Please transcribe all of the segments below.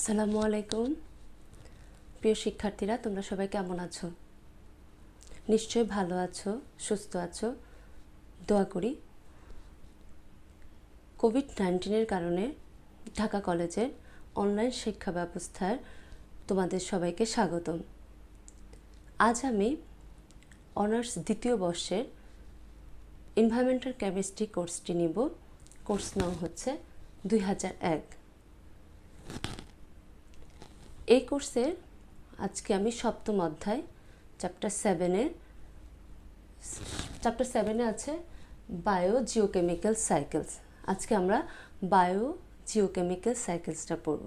আসসালামু আলাইকুম প্রিয় শিক্ষার্থীরা, তোমরা সবাই কেমন আছো? নিশ্চয়ই ভালো আছো, সুস্থ আছো। দোয়া করি। কোভিড-19 কারণে ঢাকা কলেজের অনলাইন শিক্ষা ব্যবস্থার তোমাদের সবাইকে স্বাগতম। আজ আমি অনার্স দ্বিতীয় বর্ষের এনভায়রনমেন্টাল কেমিস্ট্রি কোর্সটি নিব। কোর্স নাম হচ্ছে 2001। এই কোর্সের আজকে আমি সপ্তম অধ্যায় চ্যাপ্টার 7-এ আছে বায়ো জিওকেমিক্যাল সাইকেলস। আজকে আমরা বায়ো জিওকেমিক্যাল সাইকেলসটা পড়ব।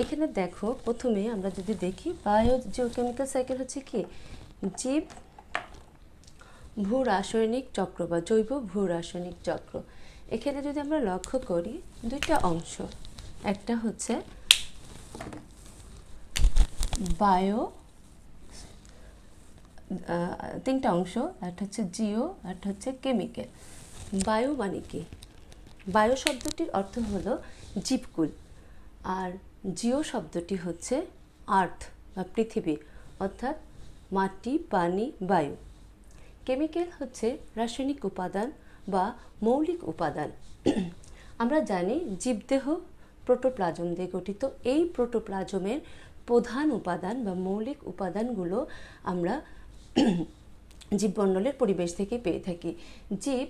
এখানে দেখো, প্রথমে আমরা যদি দেখি বায়ো জিওকেমিক্যাল সাইকেল হচ্ছে কি, জীব ভূ রাসায়নিক চক্র বা জৈব ভূ রাসায়নিক চক্র। এখানে যদি আমরা লক্ষ্য করি দুইটা অংশ, একটা হচ্ছে বায়ো, তিনটা অংশ, একটা হচ্ছে জিও, একটা হচ্ছে কেমিক্যাল। বায়ো মানে কি? বায়ো শব্দটির অর্থ হলো জীবকুল, আর জিও শব্দটি হচ্ছে আর্থ বা পৃথিবী, অর্থাৎ মাটি, পানি, বায়ু। কেমিক্যাল হচ্ছে রাসায়নিক উপাদান বা মৌলিক উপাদান। আমরা জানি জীবদেহ প্রোটোপ্লাজম দিয়ে গঠিত। এই প্রোটোপ্লাজমের প্রধান উপাদান বা মৌলিক উপাদানগুলো আমরা জীবমণ্ডলের পরিবেশ থেকে পেয়ে থাকি। জীব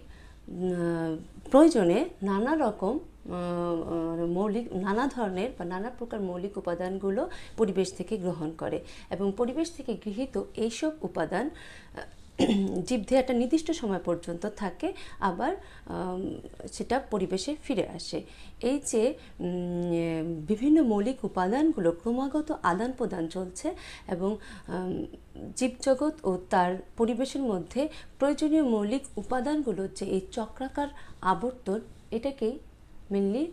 প্রয়োজনে নানা রকম নানা ধরনের বা নানা প্রকার মৌলিক উপাদানগুলো পরিবেশ থেকে গ্রহণ করে, এবং পরিবেশ থেকে গৃহীত এইসব উপাদান জীবদেহে একটা নির্দিষ্ট সময় পর্যন্ত থাকে, আবার সেটা পরিবেশে ফিরে আসে। এই যে বিভিন্ন মৌলিক উপাদানগুলো ক্রমাগত আদান প্রদান চলছে, এবং জীবজগৎ ও তার পরিবেশের মধ্যে প্রয়োজনীয় মৌলিক উপাদানগুলোর যে এই চক্রাকার আবর্তন, এটাকেই মেনলি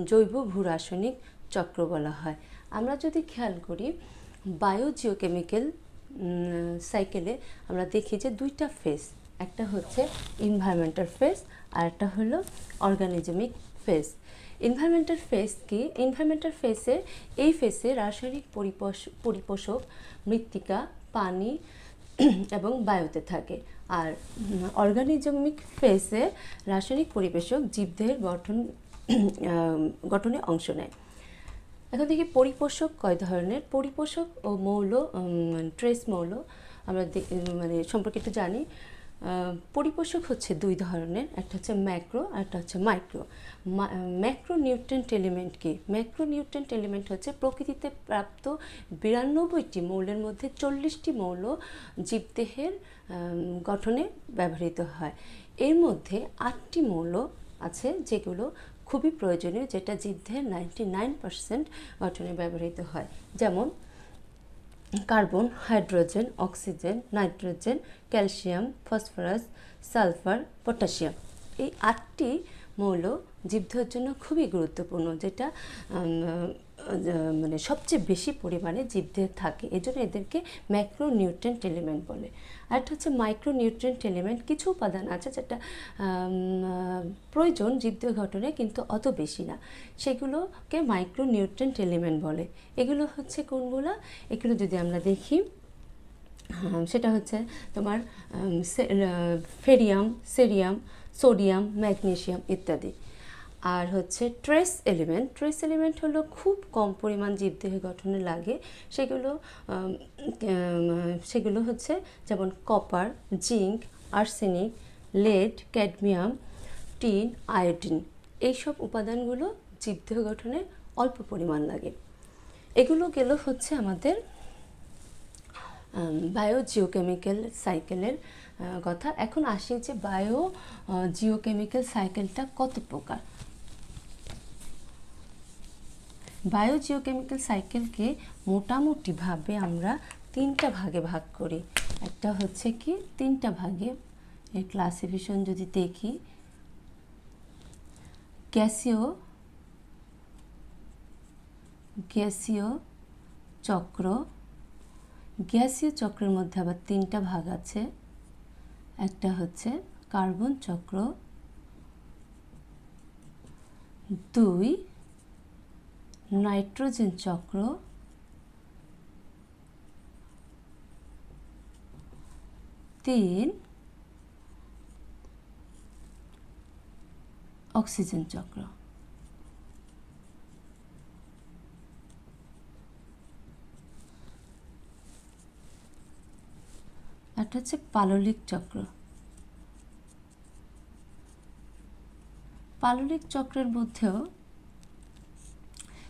জৈব ভূ রাসায়নিক চক্র বলা হয়। আমরা যদি খেয়াল করি বায়ো জিওকেমিক্যাল সাইকেলে আমরা দেখি যে দুইটা ফেজ, একটা হচ্ছে এনভায়রনমেন্টাল ফেজ আর একটা হলো অর্গানিজমিক ফেজ। এনভায়রনমেন্টাল ফেজ কি? এনভায়রনমেন্টাল ফেজে এই ফেজে রাসায়নিক পরিপোষক মৃত্তিকা, পানি এবং বায়ুতে থাকে, আর অর্গানিজমিক ফেজে রাসায়নিক পরিবেশক জীবদেহের গঠনে অংশ নেয়। এখন দেখি পরিপোষক কয় ধরনের। পরিপোষক ও মৌল, ট্রেস মৌল আমরা সম্পর্কে একটু জানি। পরিপোষক হচ্ছে দুই ধরনের, একটা হচ্ছে ম্যাক্রো আর একটা হচ্ছে মাইক্রো। ম্যাক্রো নিউট্রিয়েন্ট এলিমেন্ট কি? ম্যাক্রো নিউট্রিয়েন্ট এলিমেন্ট হচ্ছে প্রকৃতিতে প্রাপ্ত 92টি মৌলের মধ্যে 40টি মৌল জীবদেহের গঠনে ব্যবহৃত হয়। এর মধ্যে 8টি মৌল আছে যেগুলো খুবই প্রয়োজনীয়, যেটা জীবদেহের 99% গঠনে ব্যবহৃত হয়। যেমন carbon, hydrogen, oxygen, nitrogen, calcium, phosphorus, sulphur, potassium. এই 8টি মৌল জীবদেহের জন্য খুবই গুরুত্বপূর্ণ, যেটা সবচেয়ে বেশি পরিমাণে জীবদেহে থাকে। এজন্য এদেরকে ম্যাক্রো নিউট্রিয়েন্ট এলিমেন্ট বলে। আর একটা হচ্ছে মাইক্রো নিউট্রিয়েন্ট এলিমেন্ট। কিছু উপাদান আছে যেটা প্রয়োজন জীবদেহ গঠনে, কিন্তু অত বেশি না, সেগুলোকে মাইক্রো নিউট্রিয়েন্ট এলিমেন্ট বলে। এগুলো হচ্ছে কোনগুলো? এগুলো যদি আমরা দেখি, সেটা হচ্ছে তোমার ফেরিয়াম, সেরিয়াম, সোডিয়াম, ম্যাগনেসিয়াম ইত্যাদি। আর হচ্ছে ট্রেস এলিমেন্ট। ট্রেস এলিমেন্ট হলো খুব কম পরিমাণ জীবদেহ গঠনে লাগে। সেগুলো হচ্ছে যেমন copper, zinc, arsenic, lead, cadmium, tin, iodine. এইসব উপাদানগুলো জীবদেহ গঠনে অল্প পরিমাণ লাগে। এগুলো গেল হচ্ছে আমাদের বায়ো জিওকেমিক্যাল সাইকেলের কথা। এখন আসি যে বায়ো জিওকেমিক্যাল সাইকেলটা কত প্রকার। বায়ো জিওকেমিক্যাল সাইকেলকে মোটামুটিভাবে আমরা তিনটা ভাগে ভাগ করি। একটা হচ্ছে কি, তিনটা ভাগে এর ক্লাসিফিকেশন যদি দেখি, গ্যাসীয় চক্র। গ্যাসীয় চক্রের মধ্যে আবার তিনটা ভাগ আছে। একটা হচ্ছে কার্বন চক্র, 2 নাইট্রোজেন চক্র, 3 অক্সিজেন চক্র। একটা হচ্ছে পাললিক চক্র। পাললিক চক্রের মধ্যেও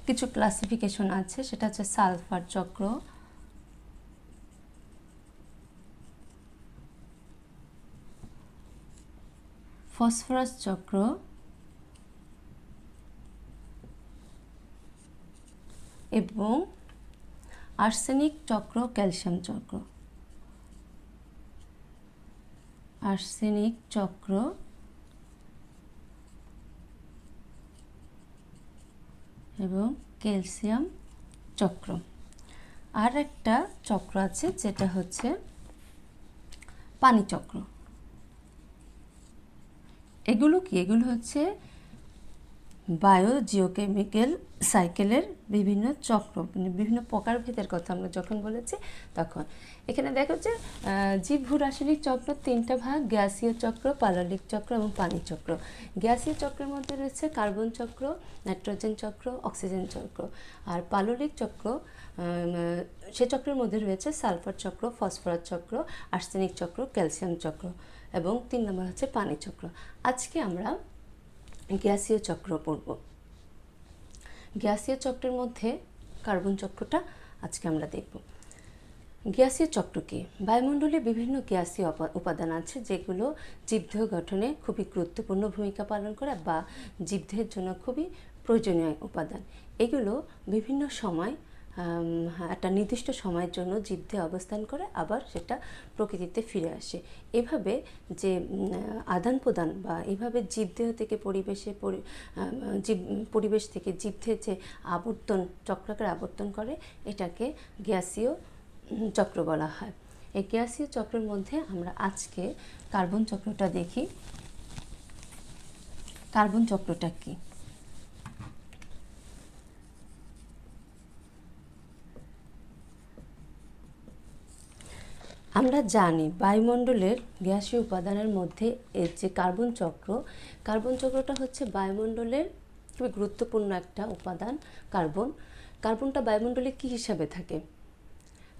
কিছু ক্লাসিফিকেশন আছে, সেটা হচ্ছে সালফার চক্র, ফসফরাস চক্র, এবং আর্সেনিক চক্র, ক্যালসিয়াম চক্র। আর্সেনিক চক্র এবং ক্যালসিয়াম চক্র। আর একটা চক্র আছে যেটা হচ্ছে পানি চক্র। এগুলো কি? এগুলো হচ্ছে বায়োজিওকেমিক্যাল সাইকেলের বিভিন্ন চক্র, মানে বিভিন্ন প্রকারভেদের কথা আমরা যখন বলেছি তখন। এখানে দেখো যে জীবভূ রাসায়নিক চক্র 3টা ভাগ: গ্যাসীয় চক্র, পাললিক চক্র এবং পানি চক্র। গ্যাসীয় চক্রের মধ্যে রয়েছে কার্বন চক্র, নাইট্রোজেন চক্র, অক্সিজেন চক্র। আর পাললিক চক্র, সে চক্রের মধ্যে রয়েছে সালফার চক্র, ফসফরাস চক্র, আর্সেনিক চক্র, ক্যালসিয়াম চক্র, এবং 3 নম্বর হচ্ছে পানি চক্র। আজকে আমরা গ্যাসীয় চক্র পড়ব। গ্যাসীয় চক্রের মধ্যে কার্বন চক্রটা আজকে আমরা দেখব। গ্যাসীয় চক্র কি? বায়ুমণ্ডলে বিভিন্ন গ্যাসীয় উপাদান আছে যেগুলো জীবদেহ গঠনে খুবই গুরুত্বপূর্ণ ভূমিকা পালন করে বা জীবদেহের জন্য খুবই প্রয়োজনীয় উপাদান। এগুলো বিভিন্ন সময় একটা নির্দিষ্ট সময়ের জন্য জীবদেহে অবস্থান করে, আবার সেটা প্রকৃতিতে ফিরে আসে। এভাবে যে আদান প্রদান বা এভাবে জীবদেহ থেকে পরিবেশ থেকে জীবদেহে যে আবর্তন, চক্রাকার আবর্তন করে, এটাকে গ্যাসীয় চক্র বলা হয়। এই গ্যাসীয় চক্রের মধ্যে আমরা আজকে কার্বন চক্রটা দেখি। কার্বন চক্রটা কি? আমরা জানি বায়ুমণ্ডলের গ্যাসীয় উপাদানের মধ্যে এর যে কার্বন চক্রটা হচ্ছে বায়ুমণ্ডলের খুবই গুরুত্বপূর্ণ একটা উপাদান। কার্বনটা বায়ুমণ্ডলে কি হিসাবে থাকে?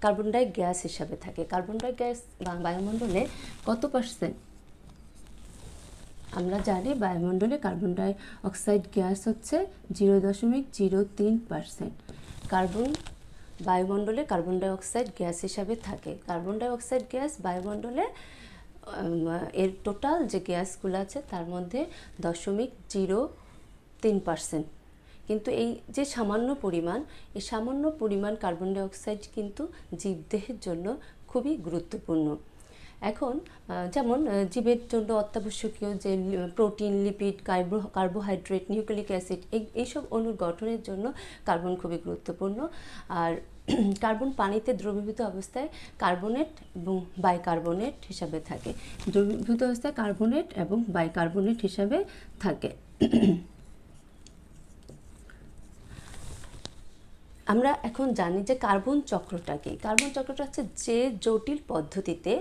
কার্বন ডাই গ্যাস হিসাবে থাকে। কার্বন ডাই গ্যাস বায়ুমণ্ডলে কত %? আমরা জানি বায়ুমণ্ডলে কার্বন ডাই অক্সাইড গ্যাস হচ্ছে 0.03%। বায়ুমণ্ডলে কার্বন ডাই অক্সাইড গ্যাস হিসাবে থাকে। কার্বন ডাই অক্সাইড গ্যাস বায়ুমণ্ডলে এর টোটাল যে গ্যাসগুলো আছে তার মধ্যে 0.03%। কিন্তু এই যে সামান্য পরিমাণ কার্বন ডাই অক্সাইড কিন্তু জীবদেহের জন্য খুবই গুরুত্বপূর্ণ। এখন যেমন জীবের জন্য অত্যাবশ্যকীয় যে protein, lipid, carbohydrate, nucleic acid, এইসব অণুর গঠনের জন্য কার্বন খুবই গুরুত্বপূর্ণ। আর কার্বন পানিতে দ্রবীভূত অবস্থায় কার্বনেট এবং বাইকার্বনেট হিসাবে থাকে। দ্রবীভূত অবস্থায় কার্বনেট এবং বাইকার্বনেট হিসাবে থাকে। আমরা এখন জানি যে কার্বন চক্রটা কি। কার্বন চক্রটা হচ্ছে যে জটিল পদ্ধতিতে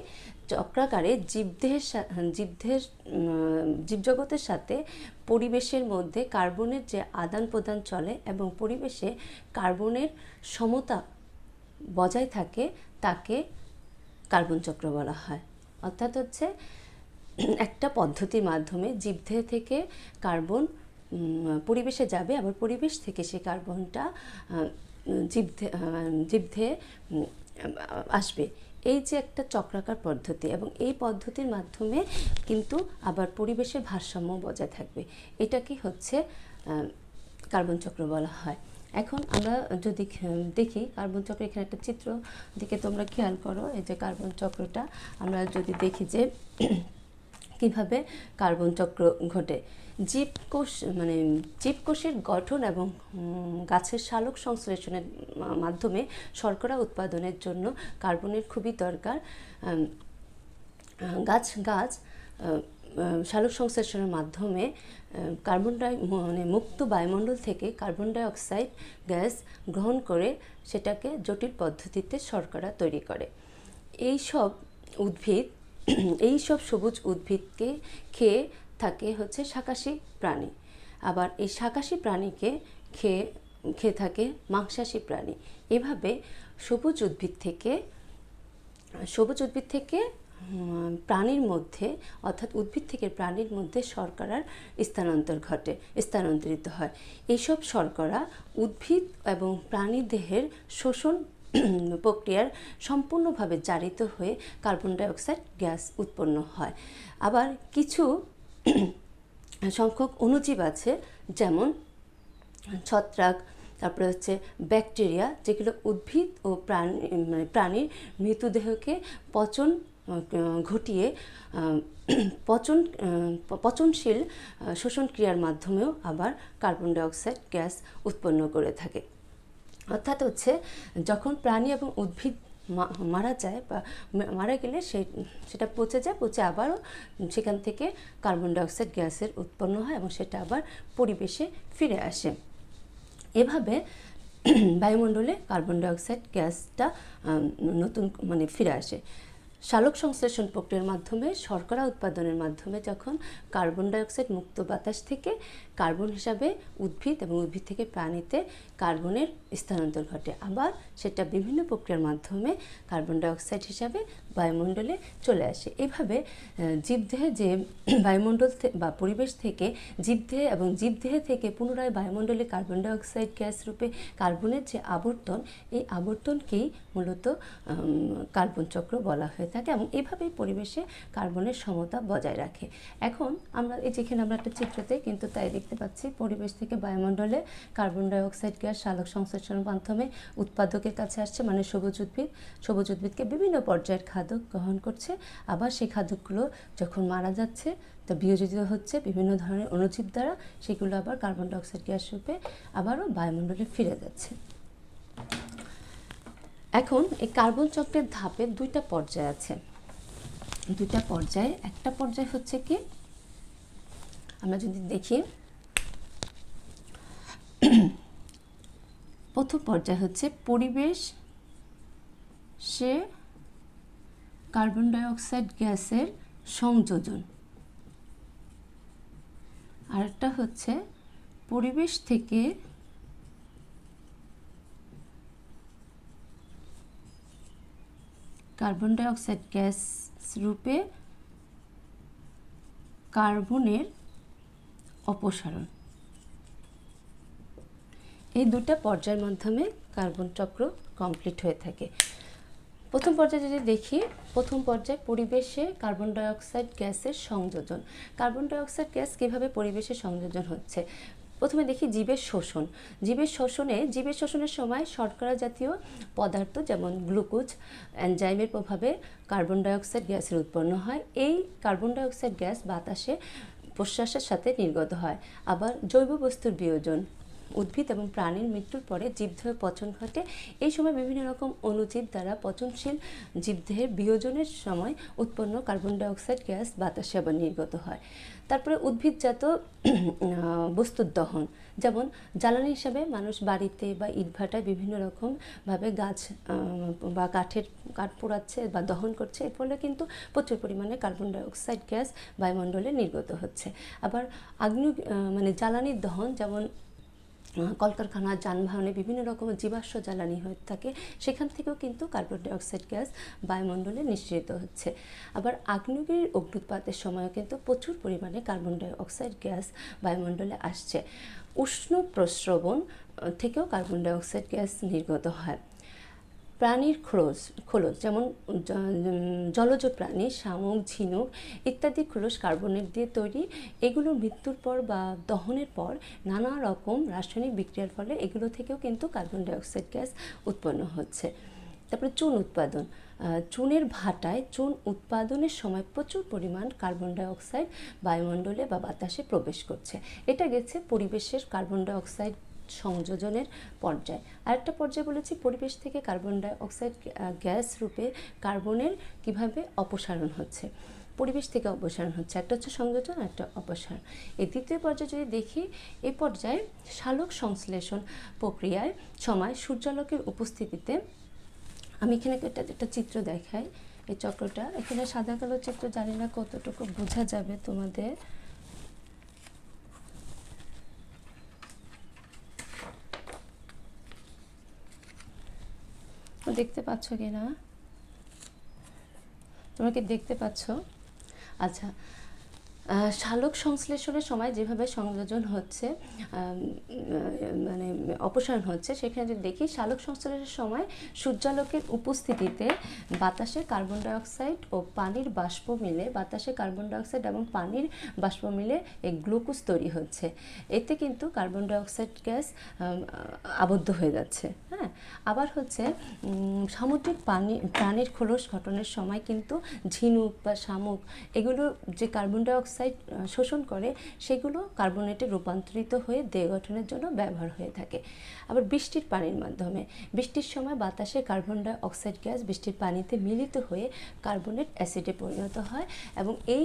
চক্রাকারে জীবজগতের সাথে পরিবেশের মধ্যে কার্বনের যে আদান প্রদান চলে এবং পরিবেশে কার্বনের সমতা বজায় থাকে, তাকে কার্বন চক্র বলা হয়। অর্থাৎ হচ্ছে একটা পদ্ধতির মাধ্যমে জীবদেহ থেকে কার্বন পরিবেশে যাবে, আবার পরিবেশ থেকে সেই কার্বনটা জীবদেহে আসবে। এই যে একটা চক্রাকার পদ্ধতি, এবং এই পদ্ধতির মাধ্যমে কিন্তু আবার পরিবেশের ভারসাম্য বজায় থাকবে। এটা কি হচ্ছে কার্বন চক্র বলা হয়। এখন আমরা যদি দেখি কার্বন চক্র, এখানে একটা চিত্র দিকে তোমরা খেয়াল করো। এই যে কার্বন চক্রটা আমরা যদি দেখি যে কিভাবে কার্বন চক্র ঘটে। জীবকোষের গঠন এবং গাছের সালোক সংশ্লেষণের মাধ্যমে শর্করা উৎপাদনের জন্য কার্বনের খুবই দরকার। গাছ সালোক সংশ্লেষণের মাধ্যমে মানে মুক্ত বায়ুমণ্ডল থেকে কার্বন ডাই অক্সাইড গ্যাস গ্রহণ করে সেটাকে জটিল পদ্ধতিতে শর্করা তৈরি করে। এই সব সবুজ উদ্ভিদকে খেয়ে থাকে হচ্ছে শাকাশী প্রাণী। আবার এই শাকাশী প্রাণীকে খেয়ে থাকে মাংসাশী প্রাণী। এভাবে সবুজ উদ্ভিদ থেকে প্রাণীর মধ্যে, অর্থাৎ উদ্ভিদ থেকে প্রাণীর মধ্যে শর্করার স্থানান্তরিত হয়। এইসব শর্করা উদ্ভিদ এবং প্রাণী দেহের শোষণ প্রক্রিয়ার সম্পূর্ণভাবে জারিত হয়ে কার্বন ডাই অক্সাইড গ্যাস উৎপন্ন হয়। আবার কিছু সংখ্যক অণুজীব আছে, যেমন ছত্রাক, তারপরে হচ্ছে ব্যাকটেরিয়া, যেগুলো উদ্ভিদ ও প্রাণীর মৃতদেহকে ঘটিয়ে পচনশীল শোষণ ক্রিয়ার মাধ্যমেও আবার কার্বন ডাই অক্সাইড গ্যাস উৎপন্ন করে থাকে। অর্থাৎ হচ্ছে যখন প্রাণী এবং উদ্ভিদ মারা যায় বা মারা গেলে সেটা পচে আবারও সেখান থেকে কার্বন ডাই অক্সাইড গ্যাসের উৎপন্ন হয় এবং সেটা আবার পরিবেশে ফিরে আসে। এভাবে বায়ুমণ্ডলে কার্বন ডাই অক্সাইড গ্যাসটা নতুন ফিরে আসে। সালোক সংশ্লেষণ প্রক্রিয়ার মাধ্যমে শর্করা উৎপাদনের মাধ্যমে যখন কার্বন ডাই অক্সাইড মুক্ত বাতাস থেকে কার্বন হিসাবে উদ্ভিদ এবং উদ্ভিদ থেকে প্রাণীতে কার্বনের স্থানান্তর ঘটে, আবার সেটা বিভিন্ন প্রক্রিয়ার মাধ্যমে কার্বন ডাই অক্সাইড হিসাবে বায়ুমণ্ডলে চলে আসে। এভাবে জীবদেহে যে বায়ুমণ্ডল বা পরিবেশ থেকে জীবদেহে এবং জীবদেহে থেকে পুনরায় বায়ুমণ্ডলে কার্বন ডাই অক্সাইড গ্যাস রূপে কার্বনের যে আবর্তন, এই আবর্তনকেই মূলত কার্বন চক্র বলা হয়ে থাকে এবং এভাবেই পরিবেশে কার্বনের সমতা বজায় রাখে। এখন আমরা যেখানে আমরা একটা চিত্রতে কিন্তু তাই দেখতে পাচ্ছি, পরিবেশ থেকে বায়ুমণ্ডলে কার্বন ডাই অক্সাইড গ্যাস সালোক সংশ্লেষণের মাধ্যমে উৎপাদকের কাছে আসছে, মানে সবুজ উদ্ভিদকে বিভিন্ন পর্যায়ের খাদ্য গ্রহণ করছে। আবার সেই খাদ্যগুলো যখন মারা যাচ্ছে তা বিয়োজিত হচ্ছে বিভিন্ন ধরনের অণুজীব দ্বারা, সেগুলো আবার কার্বন ডাই অক্সাইড গ্যাস রূপে আবারও বায়ুমণ্ডলে ফিরে যাচ্ছে। এখন এই কার্বন চক্রের ধাপে দুইটা পর্যায় আছে। একটা পর্যায় হচ্ছে কি, আমরা যদি দেখি, প্রথম পর্যায় হচ্ছে পরিবেশে কার্বন ডাই অক্সাইড গ্যাসের সংযোজন, আরেকটা হচ্ছে পরিবেশ থেকে কার্বন ডাই অক্সাইড গ্যাস রূপে কার্বনের অপসারণ। এই দুটা পর্যায়ের মাধ্যমে কার্বন চক্র কমপ্লিট হয়ে থাকে। প্রথম পর্যায়ে যদি দেখি, প্রথম পর্যায়ে পরিবেশে কার্বন ডাই অক্সাইড গ্যাসের সংযোজন। কার্বন ডাই অক্সাইড গ্যাস কীভাবে পরিবেশে সংযোজন হচ্ছে, প্রথমে দেখি জীবের শোষণের সময় শর্করা জাতীয় পদার্থ যেমন গ্লুকোজ এনজাইমের প্রভাবে কার্বন ডাই অক্সাইড গ্যাসের উৎপন্ন হয়। এই কার্বন ডাই অক্সাইড গ্যাস বাতাসে প্রশ্বাসের সাথে নির্গত হয়। আবার জৈব বস্তুর বিয়োজন, উদ্ভিদ এবং প্রাণীর মৃত্যুর পরে জীবদেহে পচন ঘটে। এই সময় বিভিন্ন রকম অণুজীব দ্বারা পচনশীল জীবদেহের বিয়োজনের সময় উৎপন্ন কার্বন ডাই অক্সাইড গ্যাস বাতাসে আবার নির্গত হয়। তারপরে উদ্ভিদজাত বস্তুর দহন, যেমন জ্বালানি হিসাবে মানুষ বাড়িতে বা ইটভাটায় বিভিন্ন রকমভাবে গাছ বা কাঠ পোড়াচ্ছে বা দহন করছে, এর ফলে কিন্তু প্রচুর পরিমাণে কার্বন ডাই অক্সাইড গ্যাস বায়ুমণ্ডলে নির্গত হচ্ছে। আবার জ্বালানির দহন, যেমন কলকারখানা, যানবাহনে বিভিন্ন রকমের জীবাশ্ম জ্বালানি হয়ে থাকে, সেখান থেকেও কিন্তু কার্বন ডাই অক্সাইড গ্যাস বায়ুমণ্ডলে নিঃসৃত হচ্ছে। আবার আগ্নেয়গিরির অগ্নুৎপাতের সময়ও কিন্তু প্রচুর পরিমাণে কার্বন ডাই অক্সাইড গ্যাস বায়ুমণ্ডলে আসছে। উষ্ণ প্রস্রবণ থেকেও কার্বন ডাই অক্সাইড গ্যাস নির্গত হয়। প্রাণীর খোলস, যেমন জলজ প্রাণী, শামুক, ঝিনুক ইত্যাদি খোলস কার্বনের দিয়ে তৈরি। এগুলোর মৃত্যুর পর বা দহনের পর নানা রকম রাসায়নিক বিক্রিয়ার ফলে এগুলো থেকেও কিন্তু কার্বন ডাই অক্সাইড গ্যাস উৎপন্ন হচ্ছে। তারপরে চুন উৎপাদন, চুনের ভাটায় চুন উৎপাদনের সময় প্রচুর পরিমাণ কার্বন ডাই অক্সাইড বায়ুমণ্ডলে বা বাতাসে প্রবেশ করছে। এটা গেছে পরিবেশের কার্বন ডাই অক্সাইড সংযোজনের পর্যায়। আরেকটা পর্যায়ে বলেছি পরিবেশ থেকে কার্বন ডাই অক্সাইড গ্যাস রূপে কার্বনের কিভাবে অপসারণ হচ্ছে। পরিবেশ থেকে অপসারণ হচ্ছে। একটা হচ্ছে সংযোজন, একটা অপসারণ। এই দ্বিতীয় পর্যায়ে যদি দেখি, এই পর্যায়ে সালোক সংশ্লেষণ প্রক্রিয়ায় সময় সূর্যালোকের উপস্থিতিতে, আমি এখানে একটা চিত্র দেখাই। এই চক্রটা এখানে সাদা কালো চিত্র, জানি না কতটুকু বোঝা যাবে তোমাদের। দেখতে পাচ্ছ কিনা, তোমরা কি দেখতে পাচ্ছ? আচ্ছা, সালোক সংশ্লেষণের সময় যেভাবে সংযোজন হচ্ছে, মানে অপসারণ হচ্ছে, সেখানে যদি দেখি সালোক সংশ্লেষণের সময় সূর্যালোকের উপস্থিতিতে বাতাসে কার্বন ডাইঅক্সাইড ও পানির বাষ্প মিলে, বাতাসে কার্বন ডাইঅক্সাইড এবং পানির বাষ্প মিলে এই গ্লুকোজ তৈরি হচ্ছে। এতে কিন্তু কার্বন ডাইঅক্সাইড গ্যাস আবদ্ধ হয়ে যাচ্ছে। হ্যাঁ, আবার হচ্ছে সামুদ্রিক প্রাণীর খোলস গঠনের সময় কিন্তু ঝিনুক বা শামুক এগুলো যে কার্বন ডাইঅক্সাইড শোষণ করে, সেগুলো কার্বনেটে রূপান্তরিত হয়ে দেহ গঠনের জন্য ব্যবহার হয়ে থাকে। আবার বৃষ্টির পানির মাধ্যমে, বৃষ্টির সময় বাতাসে কার্বন ডাইঅক্সাইড গ্যাস বৃষ্টির পানিতে মিলিত হয়ে কার্বনেট অ্যাসিডে পরিণত হয় এবং এই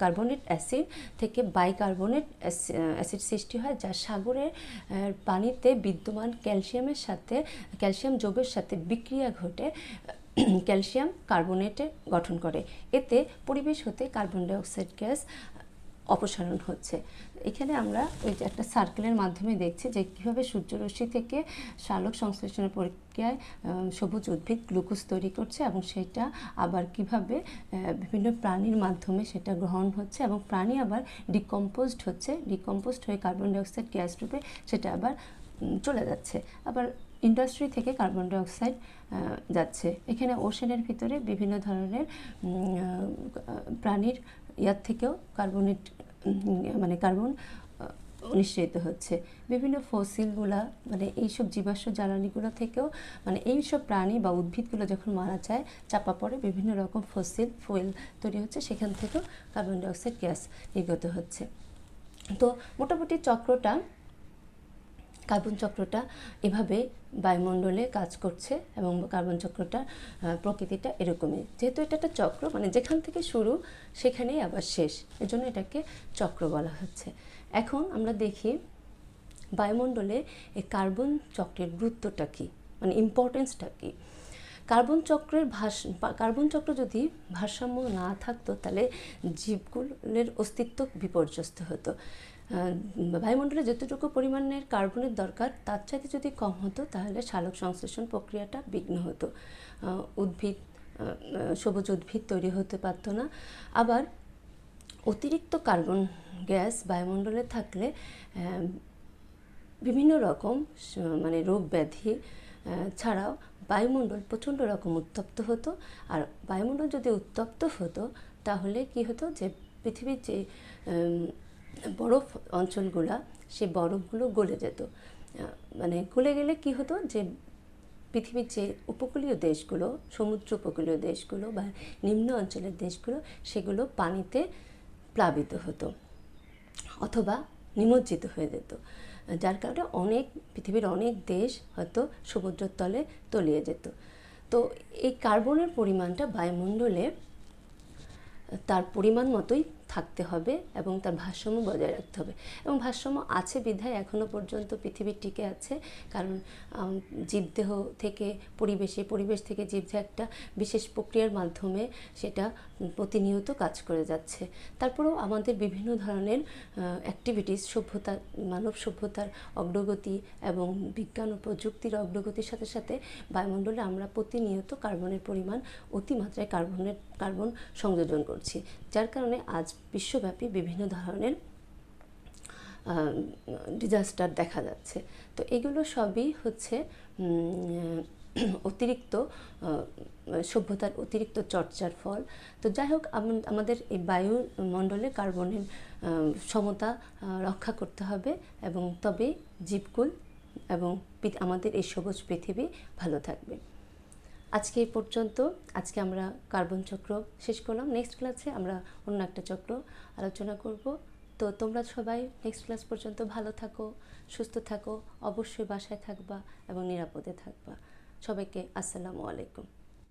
কার্বনেট অ্যাসিড থেকে বাইকার্বনেট অ্যাসিড সৃষ্টি হয়, যা সাগরের পানিতে বিদ্যমান ক্যালসিয়াম যৌগের সাথে বিক্রিয়া ঘটে ক্যালসিয়াম কার্বনেটে গঠন করে। এতে পরিবেশ হতে কার্বন ডাইঅক্সাইড গ্যাস অপসারণ হচ্ছে। এখানে আমরা ওই যে একটা সার্কেলের মাধ্যমে দেখছি যে কীভাবে সূর্যরশ্মি থেকে সালোক সংশ্লেষণের প্রক্রিয়ায় সবুজ উদ্ভিদ গ্লুকোজ তৈরি করছে এবং সেটা আবার কিভাবে বিভিন্ন প্রাণীর মাধ্যমে সেটা গ্রহণ হচ্ছে এবং প্রাণী আবার ডিকম্পোজড হয়ে কার্বন ডাইঅক্সাইড গ্যাস রূপে সেটা আবার চলে যাচ্ছে। আবার ইন্ডাস্ট্রি থেকে কার্বন ডাইঅক্সাইড যাচ্ছে। এখানে ওশেনের ভিতরে বিভিন্ন ধরনের প্রাণীর ইয়ার থেকেও কার্বন নিঃসৃত হচ্ছে। বিভিন্ন ফসিলগুলা, মানে এইসব জীবাশ্ম জ্বালানিগুলো থেকেও, মানে এইসব প্রাণী বা উদ্ভিদগুলো যখন মারা যায়, চাপা পড়ে বিভিন্ন রকম ফুয়েল তৈরি হচ্ছে, সেখান থেকেও কার্বন ডাইঅক্সাইড গ্যাস নির্গত হচ্ছে। তো মোটামুটি কার্বন চক্রটা এভাবে বায়ুমণ্ডলে কাজ করছে এবং কার্বন চক্রটা প্রকৃতিটা এরকমই। যেহেতু এটা একটা চক্র, মানে যেখান থেকে শুরু সেখানেই আবার শেষ, এজন্য এটাকে চক্র বলা হচ্ছে। এখন আমরা দেখি বায়ুমণ্ডলে এই কার্বন চক্রের গুরুত্বটা কী, মানে ইম্পর্টেন্সটা কী। কার্বন চক্র যদি ভারসাম্য না থাকতো, তাহলে জীবগুলোর অস্তিত্ব বিপর্যস্ত হতো। বায়ুমণ্ডলে যতটুকু পরিমাণের কার্বনের দরকার, তার চাইতে যদি কম হতো, তাহলে সালোক সংশ্লেষণ প্রক্রিয়াটা বিঘ্ন হতো, সবুজ উদ্ভিদ তৈরি হতে পারতো না। আবার অতিরিক্ত কার্বন গ্যাস বায়ুমণ্ডলে থাকলে বিভিন্ন রকম মানে রোগ ব্যাধি ছাড়াও বায়ুমণ্ডল প্রচণ্ড রকম উত্তপ্ত হতো। আর বায়ুমণ্ডল যদি উত্তপ্ত হতো, তাহলে কি হতো, যে পৃথিবীর যে বরফ অঞ্চলগুলা, সেই বরফগুলো গলে যেত। মানে গলে গেলে কি হতো, যে পৃথিবীর যে উপকূলীয় দেশগুলো, সমুদ্র উপকূলীয় দেশগুলো বা নিম্ন অঞ্চলের দেশগুলো, সেগুলো পানিতে প্লাবিত হতো অথবা নিমজ্জিত হয়ে যেত, যার কারণে পৃথিবীর অনেক দেশ হয়তো সমুদ্রের তলে তলিয়ে যেত। তো এই কার্বনের পরিমাণটা বায়ুমণ্ডলে তার পরিমাণ মতোই থাকতে হবে এবং তার ভারসাম্য বজায় রাখতে হবে। এবং ভারসাম্য আছে বিধায় এখনও পর্যন্ত পৃথিবী টিকে আছে, কারণ জীবদেহ থেকে পরিবেশ থেকে জীবদেহ একটা বিশেষ প্রক্রিয়ার মাধ্যমে সেটা প্রতিনিয়ত কাজ করে যাচ্ছে। তারপরেও আমাদের বিভিন্ন ধরনের অ্যাক্টিভিটিস, মানব সভ্যতার অগ্রগতি এবং বিজ্ঞান ও প্রযুক্তির অগ্রগতির সাথে সাথে বায়ুমণ্ডলে আমরা প্রতিনিয়ত কার্বনের পরিমাণ অতিমাত্রায় কার্বন সংযোজন করছি, যার কারণে আজ বিশ্বব্যাপী বিভিন্ন ধরনের ডিজাস্টার দেখা যাচ্ছে। তো এগুলো সবই হচ্ছে সভ্যতার অতিরিক্ত চর্চার ফল। তো যাই হোক, আমাদের এই বায়ুমণ্ডলে কার্বনের সমতা রক্ষা করতে হবে এবং তবেই জীবকুল এবং আমাদের এই সবুজ পৃথিবী ভালো থাকবে। আজকে এই পর্যন্ত। আজকে আমরা কার্বন চক্র শেষ করলাম। নেক্সট ক্লাসে আমরা অন্য একটা চক্র আলোচনা করব। তো তোমরা সবাই নেক্সট ক্লাস পর্যন্ত ভালো থাকো, সুস্থ থাকো, অবশ্যই বাসায় থাকবা এবং নিরাপদে থাকবা। সবাইকে আসসালামু আলাইকুম।